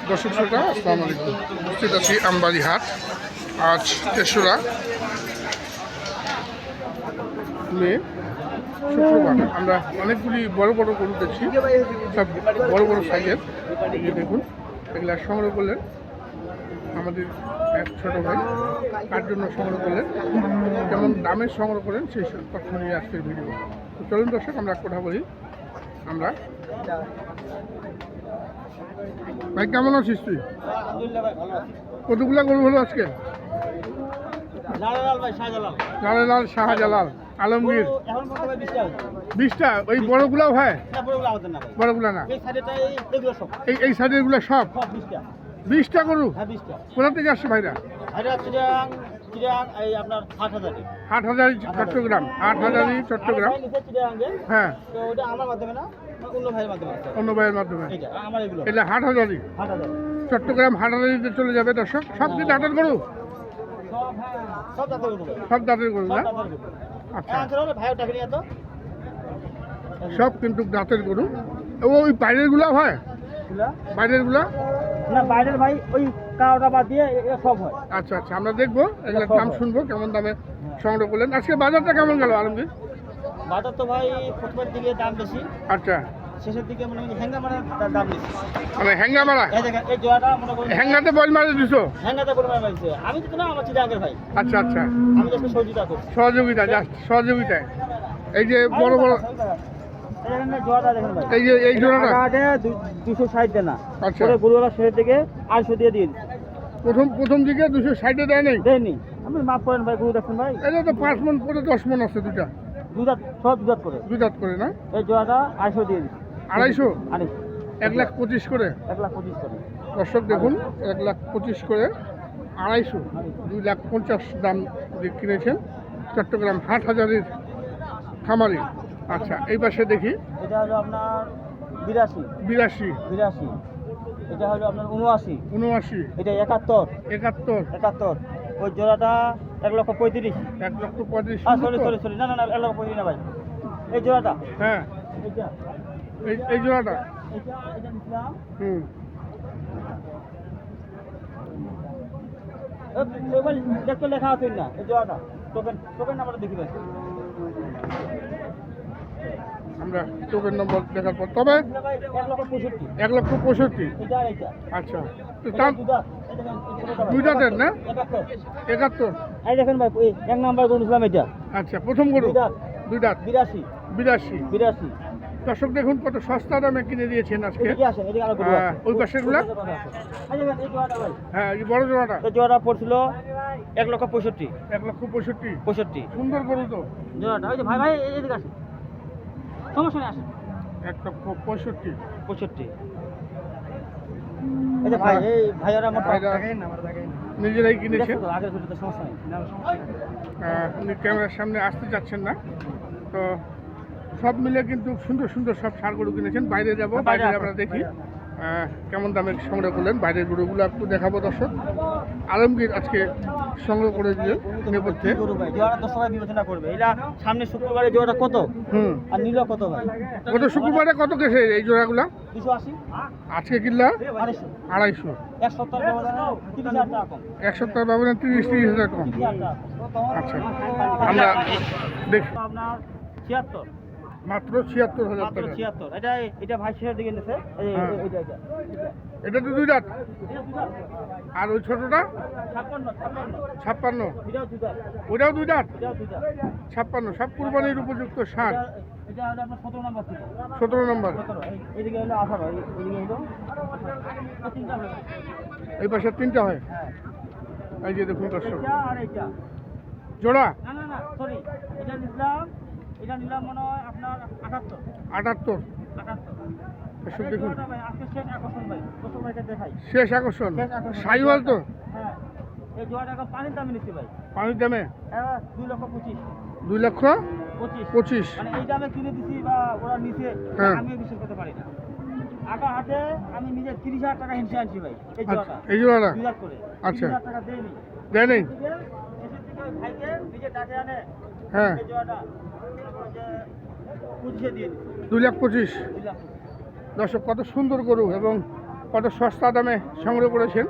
দর্শক শ্রোতা আসসালামু আলাইকুম। উপস্থিত আছি আমবাড়ি হাট। আজ ৩রা মে শুক্রবার। আমরা অনেকগুলি বড় বড় গরু দেখছি, সব বড় বড় সাইজের। এই দেখুন, এগুলা সংগ্রহ করলেন আমাদের এক ছোট ভাই। কার জন্য সংগ্রহ করলেন, কেমন দামের সংগ্রহ করেন, সেই সব তথ্য নিয়ে আজকের ভিডিও। তো চলুন দর্শক, আমরা কথা বলি। আমরা ভাই, কেমন আছিস তুই? কতগুলা গরু হলো আজকে? লাল শাহজালাল আলমগীর 20টা। ওই বড়গুলাও হয়? বড়গুলা না, এই সাইডের গুলা সব 20টা গরু। কোথা থেকে আসছে ভাইরা? হাটহাজারী চট্টগ্রাম। হাটহাজারী চট্টগ্রাম, হ্যাঁ, অন্য ভাইয়ের মাধ্যমে। এটা হাটহাজারী চট্টগ্রাম, হাটহাজারিতে চলে যাবে দর্শক। সব কি দাঁতের গরু? সব দাঁতের গরু না? আচ্ছা, সব কিন্তু দাঁতের গরু। ওই বাইরের গুলা হয়? বাইরের গুলা না, বাইরের ভাই ওই কাওটা বাদ দিয়ে সব হয়। আচ্ছা আচ্ছা, আমরা দেখবো, এগুলোর দাম শুনবো, কেমন দামে সংগ্রহ করলেন। আজকে বাজারটা কেমন গেল আলমগীর? বাজার তো ভাই প্রথমের দিকে দাম বেশি, আচ্ছা, শেষের দিকে মনে হয় হ্যাঙ্গা মারার দাম বেশি। মানে হ্যাঙ্গা মারা? এই দেখেন, এই জোড়াটা মনে করেন হ্যাঙ্গাতে বল মারে দিছো? হ্যাঙ্গাতে পরিমাণ পাইছে। আমি তো না, আমার চিটাঙ্গের ভাই। আচ্ছা আচ্ছা, আমি তো সহযোগিতা করছি। সহযোগিতা, জাস্ট সহযোগিতায়। এই যে বড় বড় জোড়াটা দেখেন ভাই, এই যে এই জোড়াটা 260 দেনা। আচ্ছা, পরে গরুওয়ালা শেষের দিকে 800 দিয়ে দিয়ে দিই। প্রথম দিকে 260 দেয় নাই? দেয়নি। আপনি মাফ করেন ভাই, গরু দেখুন ভাই। এটা তো 5 মণ করে 10 মণ আছে, দুটা দুধাত, সব দুধাত করে। দুই দাঁত করে না? এই জোড়াটা 800 দিয়ে দিই। 250? 250, 1,25,000 করে। 1,25,000 করে। দর্শক দেখুন, 1,25,000 করে, 250, 2,50,000 দাম দিয়ে কিনেছেন চট্টগ্রাম হাটহাজারীর খামারি। আচ্ছা, এই পাশে দেখি, এটা হলো আপনার 82, 82, এটা হলো আপনার 79, 79, এটা 71, 71, ওই জোড়াটা 1,35,000। 1,35,000। সরি, না 1,35,000 না ভাই। এই জোড়াটা, হ্যাঁ, এইটা এই জোড়াটা, এটা নিলাম। দেখতে লেখা আছে না, এই জোড়াটা টোকেন নাম্বার দেখি ভাই। আমরা টোকেন নম্বর দেখার পর, তবে 1,65,000। 1,65,000। এটা আর এটা, আচ্ছা, তো দাম দুধাত। এই দেখেন, দুই দাঁতের না? 71। 71। এই দেখেন ভাই, এই এক নাম্বার গরু নিলাম এটা। আচ্ছা, প্রথম গরু দুই দাঁত। দুই দাঁত, 82। দর্শক দেখুন, কত সস্তা দামে কিনে দিয়েছেন আজকে। এদিকে আসেন, এদিকে আরো গরু আছে। ওই পাশের গুলা, এই দেখেন, এই জোড়াটা ভাই, হ্যাঁ, এই বড় জোড়াটা এই জোড়াটা পড়ছিল 1,65,000। 1,65,000। সুন্দর গরু তো। জোড়াটা ওই যে ভাই এদিকে আসেন, সমস্যা নেই, আসেন। 1,65,000। এই যে ভাই, এই ভাইয়ারা আমার ভাইরা নিজেরাই কিনেছেন। আগের ভিডিওতে সমস্যা নেই। উনি ক্যামেরার সামনে আসতে চাচ্ছেন না। তো সব মিলে কিন্তু সুন্দর সুন্দর সব ষাঁড় গরু কিনেছেন। বাইরে যাবো, বাইরে আমরা দেখি কেমন দামে সংগ্রহ করলেন। বাইরের গরুগুলো একটু দেখাবো দর্শক। আলমগীর আজকে সংগ্রহ করে দিলেন নেপথ্যে। গরু ভাই, জোড়াটা তো সবাই বিবেচনা করবে। এটা সামনে শুক্রবারে জোড়াটা কত, আর নিল কত ভাই? গত শুক্রবারে কত গেছে এই জোড়াগুলা? 280। আজকে কিনলা 250। 250। এক সপ্তাহের ব্যবধানে 30,000 টাকা কম। এক সপ্তাহের ব্যবধানে 30,000 কম। 30,000 টাকা। আচ্ছা, আমরা দেখি। আপনার 76, মাত্র 76,000 মাত্র টাকা। 76। এটা ভাই শেষের দিকে নিছে। এটা এটা তো দুই দাঁত। আর ওই ছোটটা 56। 56। এটাও দুই দাঁত। ওটাও দুই দাঁত। এটাও দুই দাঁত। 56। সব কুরবানির উপযুক্ত ষাঁড়। এটা হলো আপনার 17 নম্বর থেকে। 17 নম্বর। 17, এইদিকে হলো 18, এইদিকে হলো 3টা হলো। এই পাশে 3টা হয়। হ্যাঁ, এই যে দেখুন দর্শক, এটা আর এটা। জোড়া না, সরি, এটা নিলাম মনে হয় আপনার 78। 78। দর্শক দেখুন, ভাই আজকে শেষ আকর্ষণ ভাই, প্রথম এটা দেখাই। শেষ আকর্ষণ। শেষ আকর্ষণ। সাইওয়াল তো? হ্যাঁ, এই জোড়াটা পানির দামে নিচ্ছি ভাই। পানির দামে 2,25,000। 2,25,000। মানে এই দামে কিনে দিছি বা ওরা নিচে, হ্যাঁ। আমিও বিশ্বাস করতে পারি না। আগা হাতে আমি নিজে 30,000 টাকা হিমসে আনছি ভাই এই জোড়াটা। এই জোড়াটা 2,000 করে। আচ্ছা। 30,000 টাকা দেয়নি। দেয় নেই? শেষের দিকে ওই ভাইকে নিজে ডাকে আনে। হ্যাঁ, এই জোড়াটা যে 25,000 দিয়ে দিছি। 2,25,000। 2,25,000। দর্শক, কত সুন্দর গরু এবং কত সস্তা দামে সংগ্রহ করেছেন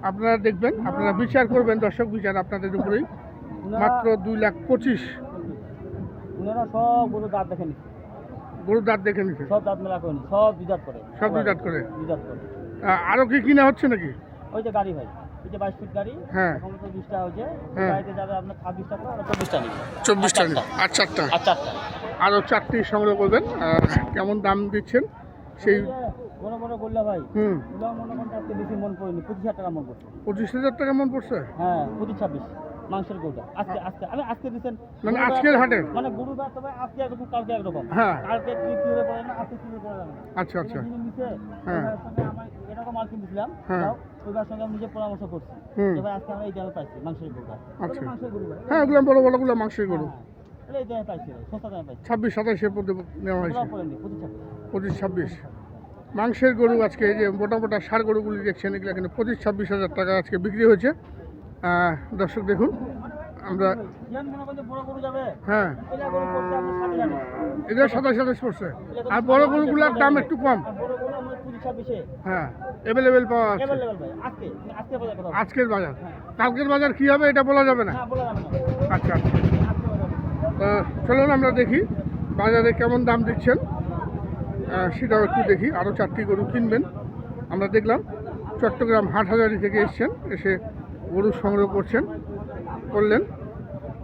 আপনারা দেখবেন, আপনারা বিচার করবেন, দর্শক বিচার আপনাদের উপরেই। মাত্র 2,25,000। ওনারা সব গরু দাঁত দেখে নিচ্ছে, গরুর দাঁত দেখে নিচ্ছেন, সব দাঁত মেলা করে নি, সব দুধাত করে, সব দুই দাঁত করে। দুধাত করে। আরও কি কিনা হচ্ছে নাকি? ওই যে গাড়ি ভাই, এই যে 22 ফিট গাড়ি, হ্যাঁ। এখন তো 20 টাকা হয়েছে, হ্যাঁ। গাড়িতে যাবে আপনার 26 টাকা আর 24 টাকা নিবে। 24 টাকা আর 4টা, আর 4টা আরও 4টি সংগ্রহ করবেন। কেমন দাম দিচ্ছেন সেই? বড় বড় গোল্লা ভাই, হুম, ওগুলো মনে করেন আজকে বেশি মন পড়েনি, 25,000 টাকা মন পড়ছে। 25,000 টাকা মন পড়ছে? হ্যাঁ, 25-26 মাংসের গরুটা আজকে আজকে আমি আজকে দিচ্ছেন মানে আজকের হাটে? মানে গরু দাঁত তবে আজকে একরকম কালকে একরকম। হ্যাঁ। কালকে কি হবে পড়ে না, আজকে কি হবে পড়ে না। আচ্ছা আচ্ছা। যিনি নিচে হ্যাঁ। ওনার সঙ্গে আমি এরকম মাল কিনছিলাম, হ্যাঁ। ওইবার সঙ্গে আমি নিজে পরামর্শ করছি হুম। যে ভাই আজকে আমরা এই দামে পাইছি মাংসের গরুটা। আচ্ছা। মাংসের গরু ভাই, হ্যাঁ, ওগুলো বড় বড়গুলো মাংসের গরু। হ্যাঁ, এই দামে পাইছি ভাই, সস্তা দামে পাইছি। 26-27-এর মধ্যে নেওয়া হয়েছে। ওগুলো পড়েনি 25-26। 25-26 মাংসের গরু আজকে এই যে মোটা মোটা ষাঁড় গরুগুলি দেখছেন, এগুলো কিন্তু 25-26,000 টাকা আজকে বিক্রি হয়েছে। দর্শক দেখুন আমরা, ইয়ান মনে করেন যে বড় গরু যাবে, হ্যাঁ, এটা গরু পড়ছে আপনার 60,000 এগুলো 27-28 পড়ছে। আর বড় গরুগুলোর দাম একটু কম। আর বড় গরু আমরা 25-26-এ হ্যাঁ, অ্যাভেলেবেল পাওয়া যাচ্ছে অ্যাভেলেবল ভাই। আজকে আজকে বাজার কথা বলছি। আজকের বাজার। কালকের বাজার কি হবে এটা বলা যাবে না। হ্যাঁ, বলা যাবে না। আচ্ছা আচ্ছা। আজকে বাজার। তো চলুন আমরা দেখি বাজারে কেমন দাম দিচ্ছেন, সেটাও একটু দেখি। আরও 4টি গরু কিনবেন। আমরা দেখলাম চট্টগ্রাম হাটহাজারী থেকে এসছেন, এসে গরু সংগ্রহ করলেন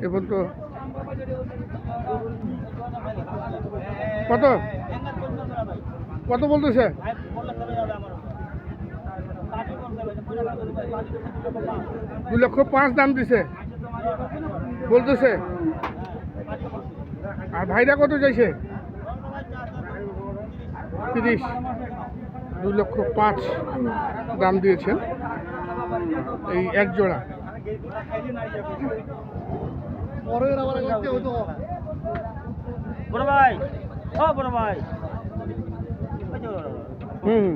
এবং তো কত কত বলতেছে? 2,05,000 দাম দিছে বলতেছে। আর ভাইরা কত চাইছে? 30। 2,05,000 দাম দিয়েছেন এই এক জোড়া। বড় ভাই, ও বড় ভাই, হুম,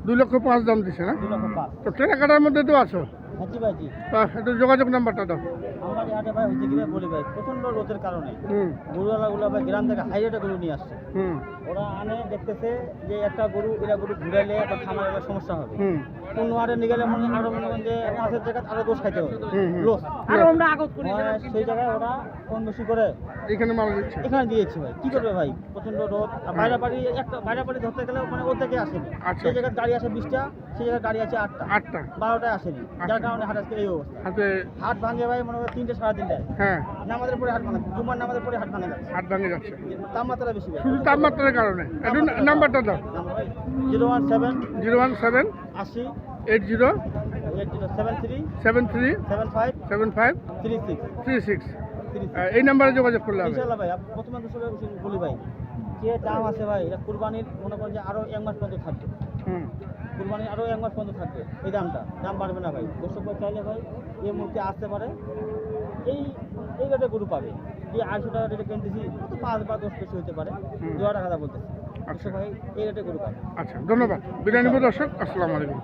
2,05,000 দাম দিছে না? 2,05,000। তো কেনাকাটার মধ্যে তো আছো, হাজি ভাইজি, একটু যোগাযোগ নাম্বারটা দাও। আমার এই হাটে ভাই হচ্ছে কি ভাই বলি ভাই, প্রচন্ড রোদের কারণে হুম গরুওয়ালাগুলো ভাই গ্রাম থেকে হাইওয়েটে গরু নিয়ে আসছে। হুম ওরা আনে দেখতেছে যে একটা গরু এরা গরু ঘুরাইলে বা খামার এলে সমস্যা হবে। হুম অন্য হাটে নিয়ে গেলে আরো মনে করেন যে 5-এর জায়গায় আরো দোষ খাইতে হবে, হুম, হুম। লস। আর আমরা আগত করি সেই জায়গায় ওরা কম বেশি করে এখানে মাল দিচ্ছে। এখানে দিয়েছি ভাই, কি করবে ভাই, প্রচন্ড রোদ। আর বাইরে বাড়ি একটা বাইরে বাড়ি ধরতে গেলে মানে ওর থেকে আসেনি। আচ্ছা। সেই জায়গায় গাড়ি আসে 20টা, সেই জায়গায় গাড়ি আছে 8টা, 8টা 12টায় আসেনি। যার আচ্ছা। কারণে হাট আজকে এই অবস্থা। হাতে। হাট ভাঙে ভাই মনে হয় 3টে 3:30টায় হ্যাঁ, নামাজের পরে হাট ভাঙে, জুমার নামাজের পরে হাট ভাঙে যাচ্ছে, হাত ভাঙে যাচ্ছে তাপমাত্রা বেশি ভাই। শুধু তাপমাত্রার কারণে। একটু নাম্বারটা দাও। নাম্বার ভাই 017 017 80 80 73 73 75 75 36 36। 36। এই নাম্বারে যোগাযোগ করলে হবে। ইনশাআল্লাহ ভাই, প্রথমে বলি ভাই, যে দাম আছে ভাই, এটা কুরবানির মনে করেন যে আরো 1 মাস পর্যন্ত থাকবে। হুম কুরবানির আরো 1 মাস পর্যন্ত থাকবে এই দাম বাড়বে না ভাই। দর্শক ভাই চাইলে ভাই এই মুহূর্তে আসতে পারে, এই রেটে গরু পাবে। যে 800 টাকা রেটে কিনতেছি তো 5 বা 10 বেশি হতে পারে, 2 টাকা বলতেছি। আচ্ছা দর্শক ভাই এই রেটে গরু পাবে। আচ্ছা, ধন্যবাদ। বিদায় নিব দর্শক, আসসালামু আলাইকুম।